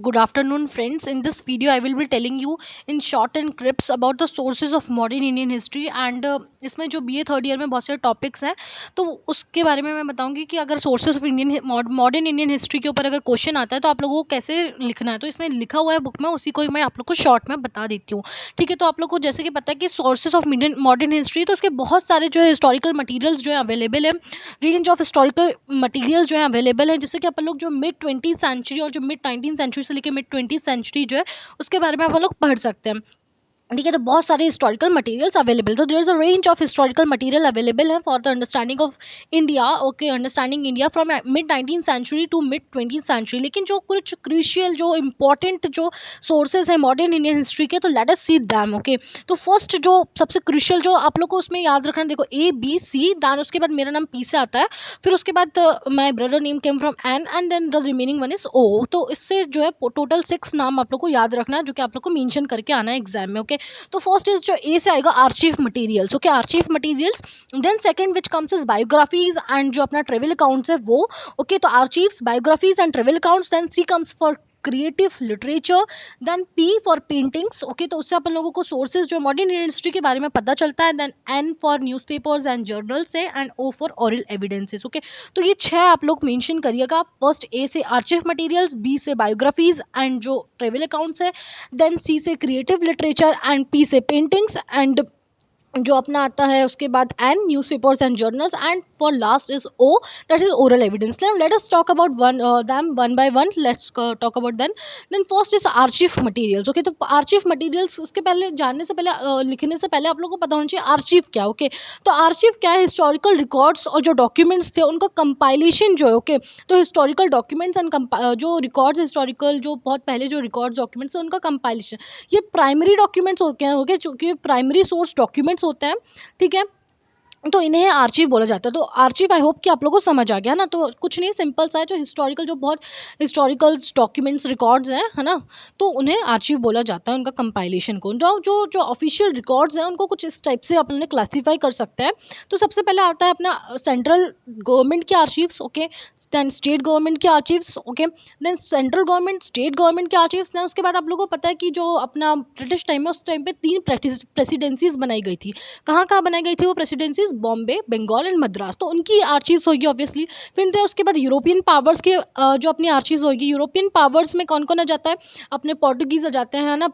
Good afternoon, friends. In this video, I will be telling you in short and crisp about the sources of modern Indian history and इसमें जो BA third year में बहुत सारे topics हैं तो उसके बारे में मैं बताऊंगी कि अगर sources of Indian modern Indian history के ऊपर अगर क्वेश्चन आता है तो आप लोगों को कैसे लिखना है। तो इसमें लिखा हुआ है बुक में, उसी को मैं आप लोग को शॉर्ट में बता देती हूँ। ठीक है, तो आप लोग को जैसे कि पता है कि सोर्सेज ऑफ मॉडर्न हिस्ट्री, तो उसके बहुत सारे जो है हिस्टोरिकल मटीरियल्स जो है अवेलेबल है। रेंज ऑफ हिस्टोरिकल मटेरियल जो है अवेलेबल है, जैसे कि अपन लोग जो मिड 20th सेंचुरी और जो मिड 19th सेंचुरी से लेकर मिड 20th सेंचुरी जो है उसके बारे में अपन लोग पढ़ सकते हैं। ठीक है, तो बहुत सारे हिस्टोरिकल मटेरियल्स अवेलेबल, तो there is a range of historical material available है for the understanding of India. Okay, understanding India from mid 19th century to mid 20th century. लेकिन जो कुछ क्रूशियल जो इंपॉर्टेंट जो सोर्सेज है मॉडर्न इंडियन हिस्ट्री के, तो let us see them. Okay, तो फर्स्ट जो सबसे क्रूशियल जो आप लोग को उसमें याद रखना, देखो ए बी सी, दैन उसके बाद मेरा नाम पी से आता है, फिर उसके बाद my brother name came from N and then the remaining one is O. तो इससे जो है टोटल 6 नाम आप लोग को याद रखना है, जो कि आप लोग को मेंशन करके आना है एग्जाम में। ओके, तो फर्स्ट इज जो ए से आएगा archive materials. Okay, archive materials. Then second which comes is biographies and जो अपना ट्रेवल अकाउंट्स है वो। ओके, तो archives, biographies and travel accounts. Then C comes for creative literature. Then P for paintings. Okay, तो उससे अपन लोगों को sources जो मॉडर्न हिस्ट्री के बारे में पता चलता है। Then N for newspapers and journals है, and O for oral evidences. Okay, तो ये 6 आप लोग मेंशन करिएगा। फर्स्ट ए से आर्चिव मटेरियल्स, बी से बायोग्राफीज एंड जो ट्रेवल अकाउंट्स है, देन सी से क्रिएटिव लिटरेचर एंड पी से पेंटिंग्स, एंड जो अपना आता है उसके बाद N newspapers and journals, and for last is O, that is oral evidence. Let us talk about one by one. Let's talk about then first is archive materials. Okay, तो archive materials उसके पहले जानने से पहले लिखने से पहले आप लोगों को पता होना चाहिए आर्चिव क्या। ओके, तो आर्चिव क्या है? हिस्टोरिकल रिकॉर्ड्स और जो डॉक्यूमेंट्स थे उनका कंपाइलेशन जो है। ओके, तो हिस्टोरिकल डॉक्यूमेंट्स एंड जो रिकॉर्ड्स हिस्टोरिकल जो बहुत पहले जो रिकॉर्ड्स डॉक्यूमेंट्स है उनका कंपाइलेशन, ये प्राइमरी डॉक्यूमेंट्स होते हैं। ओके, चूंकि प्राइमरी सोर्स डॉक्यूमेंट्स होते हैं। ठीक है, तो इन्हें आर्चीव बोला जाता है। तो आर्चीव, आई होप कि आप लोगों को समझ आ गया ना। तो कुछ नहीं, सिंपल सा है, जो हिस्टोरिकल जो बहुत हिस्टोरिकल डॉक्यूमेंट्स रिकॉर्ड्स हैं, है ना, तो उन्हें आर्चीव बोला जाता है, उनका कंपाइलेशन को। जो जो जो ऑफिशियल रिकॉर्ड्स हैं उनको कुछ इस टाइप से अपन क्लासीफाई कर सकते हैं। तो सबसे पहले आता है अपना सेंट्रल गवर्नमेंट के archives. Okay, then state government के archives. Okay, then central government, state government के आर्चीव्स। देन उसके बाद आप लोगों को पता है कि जो अपना ब्रिटिश टाइम है उस टाइम पे 3 प्रेसिडेंसीज बनाई गई थी। कहाँ कहाँ बनाई गई थी वो प्रेसिडेंसीज? बॉम्बे, बंगाल एंड मद्रास। तो उनकी आर्चीव्स होगी ऑब्वियसली। फिर उसके बाद यूरोपियन पावर्स के जो अपनी आर्चीव्स होगी। यूरोपियन पावर्स में कौन कौन आ जाता है? अपने पोर्टुगीज आ जाते हैं ना,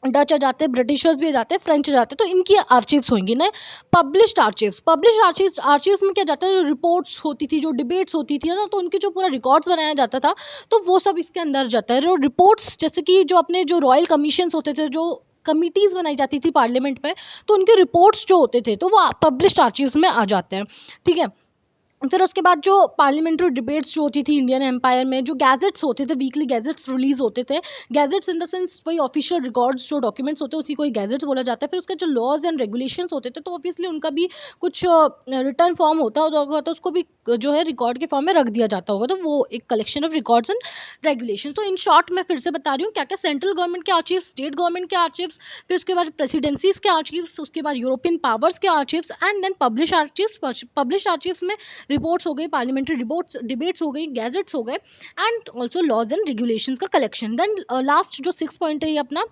डच आ जाते हैं, ब्रिटिशर्स भी आ जाते हैं, फ्रेंच आ जाते हैं। तो इनकी आर्चीव्स होंगी ना। पब्लिश्ड आर्चीव्स, आर्चीव्स में क्या जाता है? जो रिपोर्ट्स होती थी, जो डिबेट्स होती थी ना, तो उनके जो पूरा रिकॉर्ड्स बनाया जाता था, तो वो सब इसके अंदर जाता है। जो रिपोर्ट्स, जैसे कि जो अपने जो रॉयल कमीशंस होते थे, जो कमिटीज बनाई जाती थी पार्लियामेंट में, तो उनके रिपोर्ट्स जो होते थे तो वो पब्लिश्ड आर्चीव्स में आ जाते हैं। ठीक है, फिर उसके बाद जो पार्लियामेंट्री डिबेट्स जो होती थी इंडियन एम्पायर में, जो गैजेट्स होते थे, वीकली गैजेट्स रिलीज होते थे। गैजेट्स इन द सेंस वही ऑफिशियल रिकॉर्ड्स जो डॉक्यूमेंट्स होते हैं उसी को ही गैजेट्स बोला जाता है। फिर उसके जो लॉज एंड रेगुलेशंस होते थे, तो ऑब्वियसली उनका भी कुछ रिटर्न फॉर्म होता होगा, तो उसको भी जो है रिकॉर्ड के फॉर्म में रख दिया जाता होगा। तो वो एक collection of records and regulation. तो इन शॉर्ट मैं फिर से बता रही हूँ क्या क्या: सेंट्रल गवर्नमेंट के आर्चीव्स, स्टेट गवर्नमेंट के आर्चीव्स, फिर उसके बाद प्रेसिडेंसीज के आर्चीव्स, उसके बाद यूरोपियन पावर्स के archives, and then publish archives. Publish archives में रिपोर्ट्स हो गई, पार्लियामेंट्री रिपोर्ट्स, डिबेट्स हो गई, गैजेट्स हो गए, and also laws and regulations का कलेक्शन। देन लास्ट जो 6 पॉइंट है ये अपना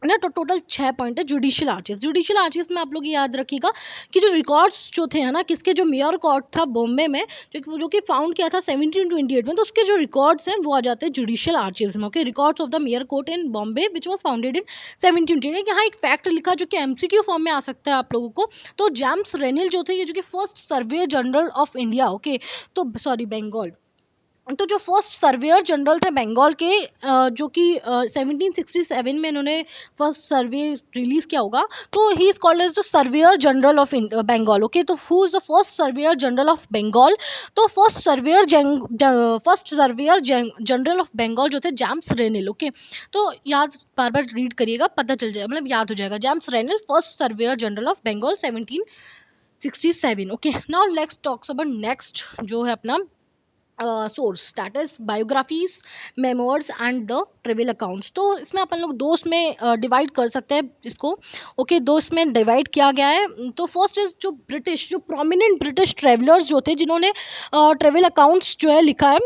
ना, तो टोटल 6 पॉइंट है जुडिशियल आर्चीव्स। जुडिशियल आर्चीव्स में आप लोग ये याद रखिएगा कि जो रिकॉर्ड्स जो थे, है ना, किसके? जो मेयर कोर्ट था बॉम्बे में, जो कि फाउंड किया था 1728 में, तो उसके जो रिकॉर्ड्स हैं वो आ जाते हैं जुडिशियल आर्चीव्स में। Okay, records of the mayor court in Bombay which was founded in 1728। यहाँ एक फैक्ट लिखा जो कि एमसीक्यू फॉर्म में आ सकता है आप लोगों को। तो जेम्स रेनिल जो थे, ये जो कि first survey general of India, okay, तो सॉरी बंगाल, तो जो फर्स्ट सर्वेयर जनरल थे बंगाल के, जो कि 1767 में इन्होंने फर्स्ट सर्वे रिलीज किया होगा, तो he is called as the surveyor general of Bengal. Okay, तो who is the first surveyor general of Bengal? तो first surveyor general of Bengal जो थे जेम्स रेनिल। ओके, तो याद बार बार रीड करिएगा, पता चल जाएगा, मतलब याद हो जाएगा। James Rennell, first surveyor general of Bengal, 1767। Okay, now let's talks about next जो है अपना source, that is biographies, memoirs and the travel accounts. तो इसमें अपन लोग दो में डिवाइड कर सकते हैं इसको। ओके, दो में डिवाइड किया गया है। तो फर्स्ट इज जो प्रोमिनेंट ब्रिटिश ट्रेवलर्स जो थे, जिन्होंने ट्रेवल अकाउंट्स जो है लिखा है,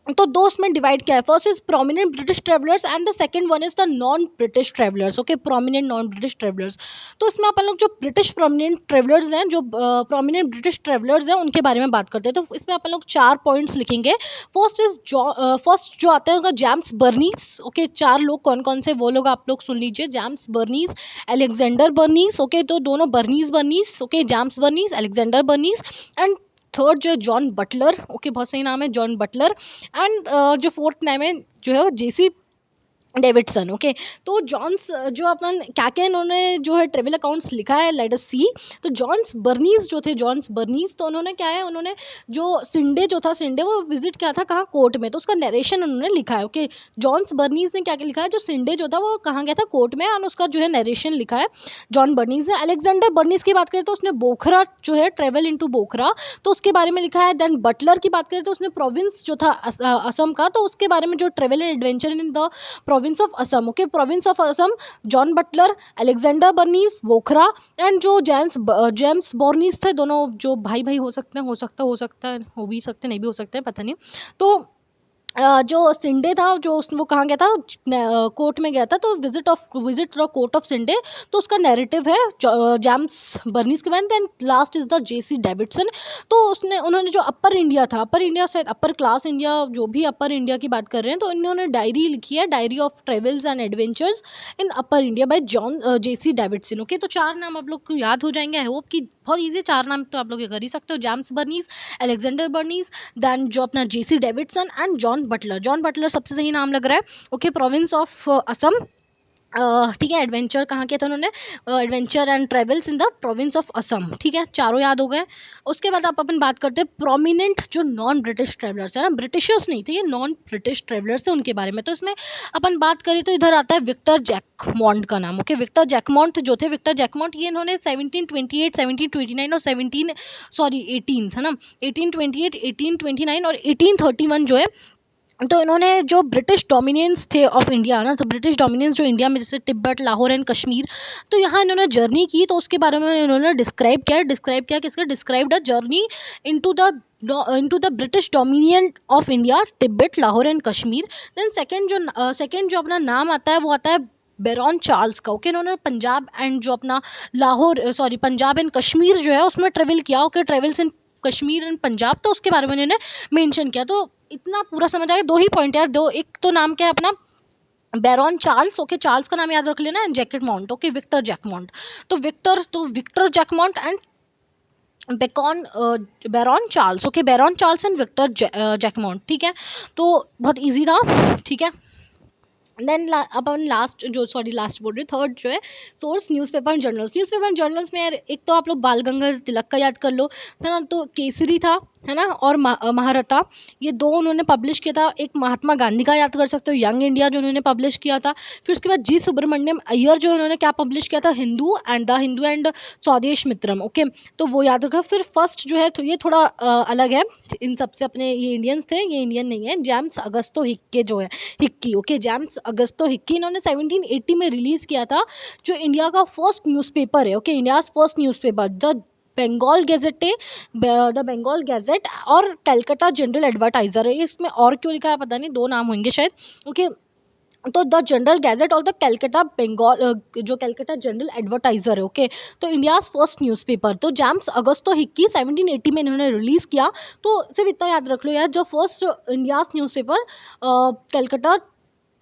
तो दो उसमें डिवाइड किया है, first is prominent British travellers and the second one is the non British travellers. Okay, prominent non British travellers. तो इसमें अपन लोग जो ब्रिटिश प्रोमिनेंट ट्रेवलर्स हैं, जो प्रोमिनेंट ब्रिटिश ट्रेवलर्स हैं, उनके बारे में बात करते हैं। तो इसमें अपन लोग 4 पॉइंट्स लिखेंगे। फर्स्ट इज फर्स्ट जो आता है उनका जेम्स बर्नीस। ओके, 4 लोग कौन कौन से, वो लोग आप लोग सुन लीजिए। James Burnes, Alexander Burnes. Okay, तो दोनों Burnes Burnes. Okay, James Burnes, Alexander Burnes. And third जो है जॉन बटलर। ओके, बहुत सही नाम है, जॉन बटलर। एंड जो फोर्थ नाम है जो है वो जेसी डेविडसन। ओके, तो जॉन्स जो अपन क्या क्या इन्होंने जो है ट्रेवल अकाउंट्स लिखा है, लेट अस सी। तो जॉन्स बर्नीस जो थे, जॉन्स बर्नीस, तो उन्होंने क्या है, उन्होंने जो सिंडे जो था, सिंडे वो विजिट किया था कहाँ, कोर्ट में, तो उसका नरेशन उन्होंने लिखा है। ओके, जॉन्स बर्नीस ने क्या क्या लिखा है, जो सिंडे जो था वो कहाँ गया था, कोर्ट में, और उसका जो है नरेशन लिखा है जॉन बर्नीस ने। अलेक्जेंडर बर्नीस की बात करें तो उसने बोखरा जो है ट्रेवल इनटू बोखरा, तो उसके बारे में लिखा है। देन बटलर की बात करें तो उसने प्रोविंस जो था असम का, तो उसके बारे में जो travel and adventure in the province of Assam. Okay, province of Assam, John Butler, Alexander Burnes, Bokhara. And जो जेम्स बॉर्नीस थे, दोनों जो भाई भाई हो सकते हैं, हो भी सकते, नहीं भी हो सकते हैं, पता नहीं। तो जो सिंडे था, जो वो कहाँ गया था, कोर्ट में गया था, तो visit the court of Sinde, तो उसका नैरेटिव है जेम्स बर्नीस के बाद। Then last is the J C Davidson. तो उन्होंने जो अपर इंडिया था, अपर इंडिया से अपर क्लास इंडिया, जो भी अपर इंडिया की बात कर रहे हैं, तो इन्होंने डायरी लिखी है, diary of travels and adventures in upper India by John J C Davidson. Okay, तो 4 नाम आप लोग को याद हो जाएंगे, आई होप कि बहुत ईजी 4 नाम तो आप लोग ये कर ही सकते हो। James Burnes, Alexander Burnes, then जो अपना J C Davidson and John Butler. John Butler सबसे सही नाम लग रहा है। Okay, province of Assam. ठीक है, एडवेंचर कहाँ किया था उन्होंने, adventure and travels in the province of Assam. ठीक है, चारों याद हो गए। उसके बाद आप अपन बात करते हैं प्रोमिनेंट जो नॉन ब्रिटिश ट्रेवलर्स है ना, ब्रिटिशर्स नहीं थे ये, नॉन ब्रिटिश ट्रेवलर्स थे, उनके बारे में। तो इसमें अपन बात करें तो इधर आता है विक्टर जैकमॉन्ट का नाम। ओके, विक्टर जैकमॉन्ट जो थे, विक्टर जैकमॉन्ट, ये इन्होंने 1728, 1729 और 18 है ना, 1828, 1829 और 1831 जो है, तो इन्होंने जो ब्रिटिश डोमिनेंस थे ऑफ इंडिया ना, तो ब्रिटिश डोमिनेंस जो इंडिया में, जैसे तिब्बत, लाहौर एंड कश्मीर, तो यहाँ इन्होंने जर्नी की, तो उसके बारे में इन्होंने डिस्क्राइब किया किसका, describe the journey into the British dominion of India, Tibet, Lahore and Kashmir. Then second जो अपना नाम आता है वो आता है बेरॉन चार्ल्स का। ओके, इन्होंने पंजाब एंड जो अपना पंजाब एंड कश्मीर जो है उसमें ट्रेवल किया। Okay, travels in Kashmir and Punjab, तो उसके बारे में इन्होंने मेंशन किया। तो इतना पूरा समझ आया, 2 ही पॉइंट है, दो, एक तो नाम क्या है अपना, बैरॉन चार्ल्स। ओके, चार्ल्स का नाम याद रख लेना, Jacquemont. Okay, Victor Jacquemont, तो Victor Jacquemont and Bacon Baron Charles. Okay, Baron Charles and Victor Jacquemont. ठीक है, तो बहुत इजी था। ठीक है, देन अपन लास्ट बोल रहे, थर्ड जो है source, newspaper and journals. Newspaper and journals में यार, एक तो आप लोग बाल गंगाधर तिलक का याद कर लो, है ना, तो केसरी था, है ना, और महारथा, ये 2 उन्होंने पब्लिश किया था। एक महात्मा गांधी का याद कर सकते हो, यंग इंडिया जो उन्होंने पब्लिश किया था। फिर उसके बाद जी सुब्रमण्यम अय्यर जो उन्होंने क्या पब्लिश किया था, हिंदू एंड स्वदेश मित्रम। ओके, तो वो याद रखो। फिर फर्स्ट जो है, तो ये थोड़ा अलग है इन सबसे, अपने ये इंडियंस थे, ये इंडियन नहीं है, जेम्स अगस्तो हिक्के जो है, Hicky. Okay, James Augustus Hicky, इन्होंने 1780 में रिलीज किया था, जो इंडिया का फर्स्ट न्यूज़पेपर है। Okay, India first newspaper, Bengal gazette है, द बंगाल गैजेट, और कलकत्ता जनरल एडवर्टाइजर है। इसमें और क्यों लिखा है पता नहीं, 2 नाम होंगे शायद। ओके, तो द जनरल गैजेट और द कलकत्ता बंगाल, जो कलकत्ता जनरल एडवर्टाइजर है। ओके, तो इंडिया फर्स्ट न्यूज़पेपर, तो जेम्स अगस्तो हिक्की 1780 में इन्होंने रिलीज किया। तो सिर्फ इतना याद रख लो यार, जो first India newspaper Calcutta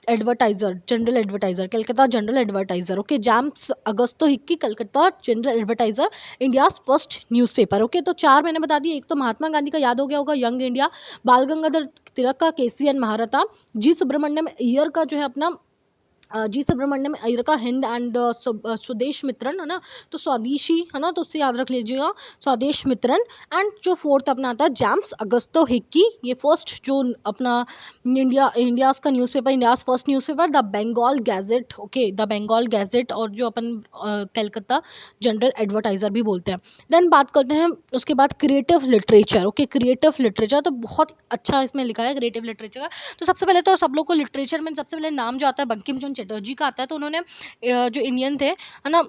general advertiser, Calcutta general advertiser. Okay, James Augustus Hickey, Calcutta general advertiser, India first newspaper. Okay, तो 4 मैंने बता दिए। एक तो महात्मा गांधी का याद हो गया होगा, यंग इंडिया, बाल गंगाधर तिलक का केसी एंड महारथा, जी सुब्रमण्यम अय्यर का जो है अपना जी सुब्रमण्यम अय्यर का हिंद एंड स्वदेश मित्रन, है ना, तो स्वदेशी, है ना, तो उससे याद रख लीजिएगा, स्वदेश मित्रन। एंड जो फोर्थ अपना आता है जेम्स अगस्तो हिक्की, ये फर्स्ट जो अपना इंडियाज का newspaper, India's first newspaper, the Bengal gazette. Okay, the Bengal gazette, और जो अपन कलकत्ता जनरल एडवर्टाइजर भी बोलते हैं। देन बात करते हैं उसके बाद creative literature. Okay, creative literature तो बहुत अच्छा इसमें लिखा है क्रिएटिव लिटरेचर का। तो सबसे पहले तो सब लोग को लिटरेचर में सबसे पहले नाम जो आता है बंकिम चंद्र चटर्जी का आता है। तो उन्होंने जो इंडियन थे, है ना,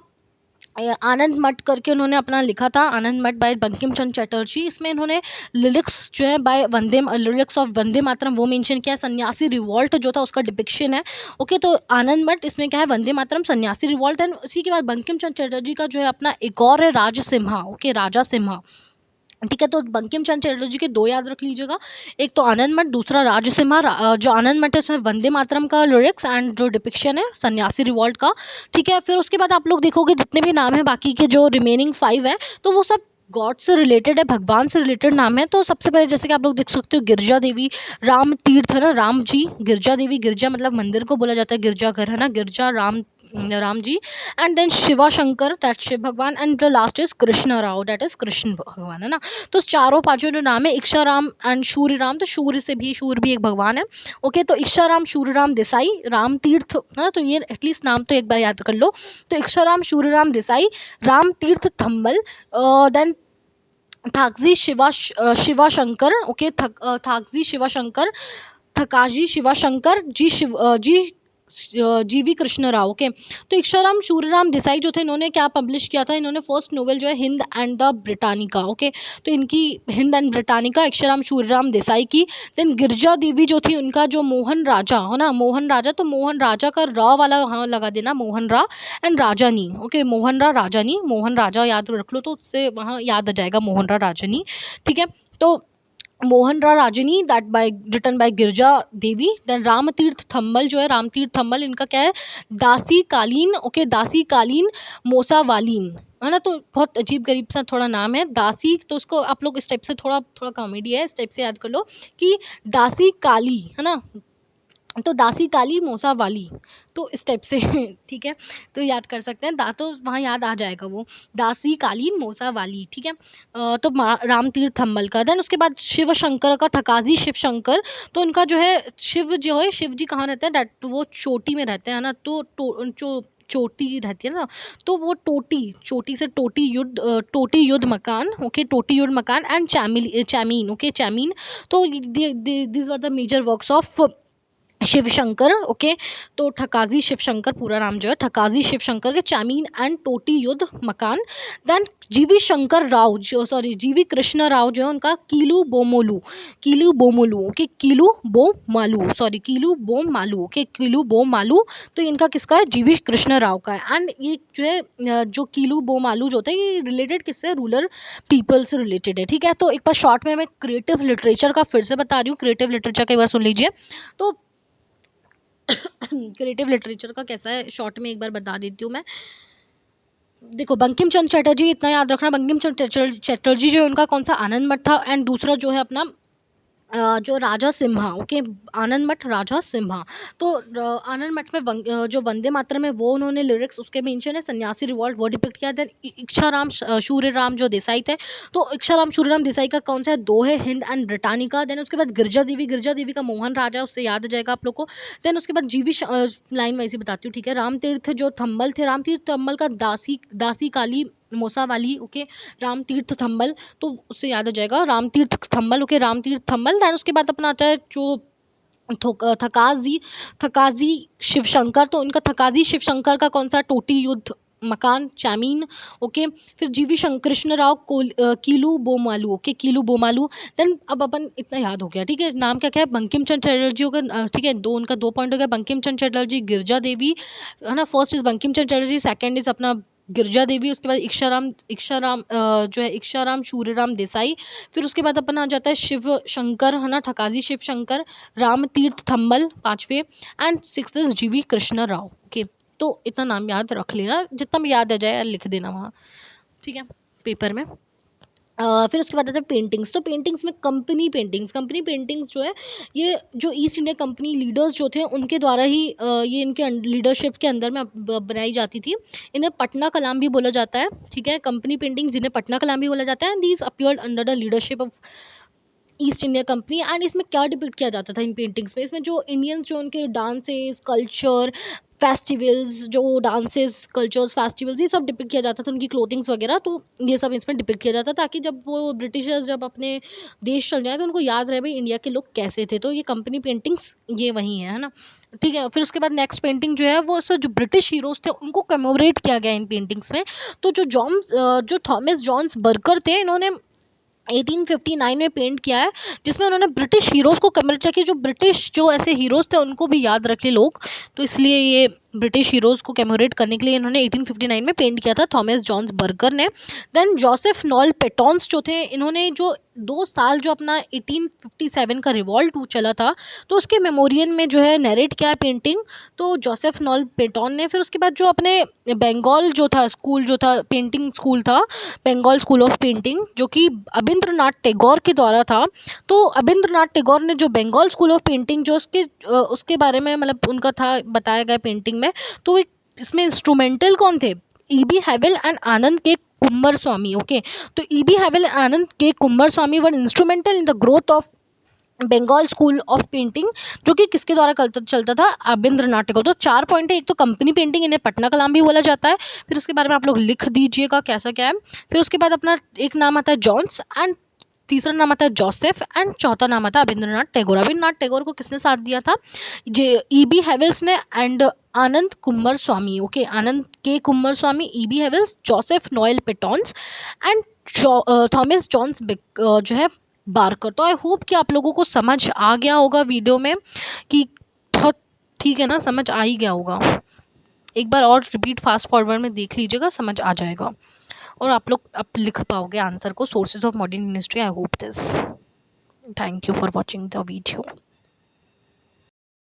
आनंद मठ करके उन्होंने अपना लिखा था, आनंद मठ बाय बंकिम चंद्र चटर्जी। इसमें इन्होंने लिरिक्स जो है bye lyrics of Vande Mataram वो मेंशन किया है। सन्यासी रिवॉल्ट जो था उसका डिपिक्शन है। ओके, तो आनंद मठ इसमें क्या है, वंदे मातरम, सन्यासी रिवॉल्ट। एंड उसी के बाद बंकिम चंद्र चटर्जी का जो है अपना एक और है, राज सिम्हा। ओके, राजा सिम्हा। ठीक है, तो बंकिम चंद्र चटर्जी के दो याद रख लीजिएगा, एक तो आनंद मठ, दूसरा राजसिम्हा। जो आनंद मठ है उसमें वंदे मातरम का लिरिक्स एंड जो डिपिक्शन है सन्यासी रिवॉल्ट का। ठीक है, फिर उसके बाद आप लोग देखोगे जितने भी नाम है बाकी के जो रिमेनिंग 5 है, तो वो सब गॉड से रिलेटेड है, भगवान से रिलेटेड नाम है। तो सबसे पहले जैसे कि आप लोग देख सकते हो, गिरजा देवी, राम तीर्थ है ना, राम जी, गिरजा देवी, गिरजा मतलब मंदिर को बोला जाता है, गिरजा घर है ना, Girja Ram, Ram ji. And then Shiva Shankar, that Shiv भगवान। And the last is Krishna Rao, that is Krishna भगवान, है ना। तो चारों पांचों जो नाम है, इक्षा राम एंड शूर्य राम, तो शूर भी एक भगवान है। ओके, तो इक्षा राम, शूर्य राम देसाई, राम तीर्थ, है ना, तो ये एटलीस्ट नाम तो एक बार याद कर लो। तो इक्षा Ram, शूर्य Ram Desai, Ram Tirth Thambal, then Thakazhi Shiva Shankar. Okay, Thakazhi Shiva Shankar, Thakazhi Shiva Shankar ji, G V Krishna Rao. Okay, तो इक्षाराम शूरराम देसाई जो थे, इन्होंने क्या पब्लिश किया था, इन्होंने फर्स्ट नोवेल जो है Hind and the Britannica. Okay, तो इनकी हिंद एंड ब्रिटानिका इक्षाराम शूरराम देसाई की। देन गिरजा देवी जो थी, उनका जो मोहन राजा है ना, मोहन राजा, तो मोहन राजा का रा वाला वहाँ लगा देना, मोहन रा। एंड राजानी। ओके, मोहन रा राजानी, मोहन राजा याद रख लो तो उससे वहाँ याद आ जाएगा मोहन रा राजानी। ठीक है, तो मोहन रा राजनी, that by written by Girja Devi. Then Ram Tirth Thambal जो है, राम तीर्थ थम्बल, इनका क्या है, दासी कालीन। ओके, दासी कालीन मोसावालीन, है ना। तो बहुत अजीब गरीब सा थोड़ा नाम है, दासी, तो उसको आप लोग इस टाइप से थोड़ा थोड़ा कॉमेडी है, इस टाइप से याद कर लो कि दासी काली, है ना, तो दासी काली मोसा वाली, तो इस टाइप से ठीक है, तो याद कर सकते हैं, दा तो वहाँ याद आ जाएगा वो, दासी कालीन मोसा वाली। ठीक है, तो राम तीर्थ थम्बल का। देन उसके बाद शिव शंकर का, थकाजी शिव शंकर। तो उनका जो है, शिव जो है, शिव जी कहाँ रहते हैं, डेट वो चोटी में रहते हैं ना, तो चोटी रहती है ना, तो वो चोटी से टोटी युद्ध मकान। ओके, टोटी युद्ध मकान एंड चैमीन। ओके, चैमीन। तो these are the major works of Shiv Shankar. Okay, तो ठकाजी शिव शंकर पूरा नाम जो है, ठकाजी शिव शंकर के, चामीन एंड टोटी युद्ध मकान। देन जीवी शंकर राव जो, सॉरी, जीवी कृष्ण राव जो है, उनका कीलू बोमोलू, कीलू बोमोलू। ओके, कीलू बो मालू, सॉरी, कीलू बो मालू। ओके, कीलू बो मालू, तो इनका किसका है, जीवी कृष्ण राव का है। एंड ये जो है, जो कीलू बो मालू जो होता है, ये रिलेटेड किससे, रूरल पीपल से रिलेटेड है। ठीक है, तो एक बार शॉर्ट में मैं क्रिएटिव लिटरेचर का फिर से बता रही हूँ, क्रिएटिव लिटरेचर का एक बार सुन लीजिए। तो क्रिएटिव लिटरेचर का कैसा है, शॉर्ट में एक बार बता देती हूँ मैं। देखो, बंकिम चंद्र चटर्जी, इतना याद रखना, बंकिम चंद्र चटर्जी जो है, उनका कौन सा, आनंद मठ था। एंड दूसरा जो है अपना जो राजा सिम्हा। ओके, आनंद मठ, राजा सिम्हा। तो आनंद मठ में जो वंदे मातरम है वो उन्होंने लिरिक्स उसके मेंशन है, सन्यासी रिवॉल्ट वो डिपिक्ट किया। देन इक्षाराम शूर्य राम जो देसाई थे, तो इक्षाराम शूर्य राम देसाई का कौन सा है, दो है, हिंद एंड ब्रिटानिका। देन उसके बाद गिरजा देवी का मोहन राजा, उससे याद आ जाएगा आप लोग को। देन उसके बाद जीवी लाइन वाइज ही बताती हूँ, ठीक है। राम तीर्थ जो थम्बल थे, राम तीर्थ थम्बल का दासी काली मोसा वाली। ओके, राम तीर्थ थम्बल, तो उससे याद आ जाएगा राम तीर्थ थम्बल। ओके, राम तीर्थ थम्बल। दैन उसके बाद अपना आता है जो थकाजी थकाजी शिव शंकर, तो उनका थकाजी शिव शंकर का कौन सा, टोटी युद्ध मकान, चामीन। ओके, फिर जीवी कृष्ण राव कीलू बोमालू। ओके, कीलू बोमालू। देन अब अपन इतना याद हो गया, ठीक है। नाम क्या क्या है, बंकिम चंद्र चटर्जी हो गया, ठीक है, उनका 2 पॉइंट हो गया, बंकिम चंद्र चटर्जी, गिरजा देवी, है ना। First is Bankim Chandra Chatterjee, second is अपना गिरजा देवी, उसके बाद इक्षाराम जो है, इक्षाराम शूर्यराम देसाई। फिर उसके बाद अपन आ जाता है शिव शंकर, है ना, ठकाजी शिव शंकर, राम तीर्थ थम्बल पांचवे, एंड सिक्स इज जीवी कृष्ण राव। ओके, तो इतना नाम याद रख लेना, जितना भी याद आ जाए लिख देना वहाँ, ठीक है, पेपर में। फिर उसके बाद आता है पेंटिंग्स। तो पेंटिंग्स में कंपनी पेंटिंग्स जो है, ये जो ईस्ट इंडिया कंपनी लीडर्स जो थे उनके द्वारा ही ये इनके लीडरशिप के अंदर में बनाई जाती थी। इन्हें पटना कलाम भी बोला जाता है, ठीक है, कंपनी पेंटिंग्स जिन्हें पटना कलाम भी बोला जाता है। These appeared under the leadership of east India company. And इसमें क्या डिपिक्ट किया जाता था इन पेंटिंग्स में, इसमें जो इंडियंस जो उनके डांसेस, कल्चर, फेस्टिवल्स, जो डांसेस, कल्चर्स, फेस्टिवल्स, ये सब डिपिक्ट किया जाता था, उनकी क्लोथिंग्स वगैरह, तो ये सब इसमें डिपिक्ट किया जाता, ताकि जब वो ब्रिटिशर्स जब अपने देश चल जाए तो उनको याद रहे भाई इंडिया के लोग कैसे थे। तो ये कंपनी पेंटिंग्स ये वही है ना। ठीक है, फिर उसके बाद नेक्स्ट पेंटिंग जो है वो उसमें जो ब्रिटिश हीरोज थे उनको कमेमोरेट किया गया इन पेंटिंग्स में। तो जो थॉमस जॉन्स बर्कर थे, इन्होंने 1859 में पेंट किया है, जिसमें उन्होंने ब्रिटिश हीरोज को कमेमोरेट किया कि जो ब्रिटिश जो ऐसे हीरोज थे उनको भी याद रखे लोग। तो इसलिए ये ब्रिटिश हीरोज को कमेमोरेट करने के लिए इन्होंने 1859 में पेंट किया था थॉमस जॉन्स बर्गर ने। देन जोसेफ नॉल पेटॉन्स जो थे, इन्होंने जो 2 साल जो अपना 1857 का रिवॉल्ट चला था, तो उसके मेमोरियल में जो है नरेट किया है पेंटिंग, तो जोसेफ नॉल पेटॉन ने। फिर उसके बाद जो अपने बंगाल जो था स्कूल जो था, पेंटिंग स्कूल था, बंगाल स्कूल ऑफ पेंटिंग, जो कि अबिंद्रनाथ टैगोर के द्वारा था। तो अबिंद्रनाथ टैगोर ने जो बंगाल स्कूल ऑफ पेंटिंग जो उसके बारे में मतलब उनका था बताया गया पेंटिंग में। तो इसमें इंस्ट्रूमेंटल कौन थे? EB Havell and Anand K Coomaraswamy. Okay, तो E B Havell and Anand K Coomaraswamy were instrumental in the growth of Bengal school of painting, जो कि किसके द्वारा चलता था? अबिंद्रनाथ टैगोर। तो 4 पॉइंट है, एक तो कंपनी पेंटिंग, इन्हें पटना कलाम भी बोला जाता है, फिर उसके बारे में आप लोग लिख दीजिएगा कैसा क्या है। फिर उसके बाद अपना एक नाम आता है जॉन्स, एंड तीसरा नाम आता है जोसेफ, एंड चौथा नाम आता है अबिंद्रनाथ टैगोर। अबिंद्रनाथ टैगोर को किसने साथ दिया था? जे ईबी हेवेल्स ने and Anand कुम्मर Swami. Okay, Anand K Coomaraswamy, E B Havells, Joseph Noel Patons and Thomas Jones जो है बारकर। तो आई होप कि आप लोगों को समझ आ गया होगा वीडियो में कि बहुत ठीक है ना, समझ आ ही गया होगा। एक बार और रिपीट फास्ट फॉरवर्ड में देख लीजिएगा, समझ आ जाएगा और आप लोग अब लिख पाओगे आंसर को, sources of modern history. I hope this. Thank you for watching the video.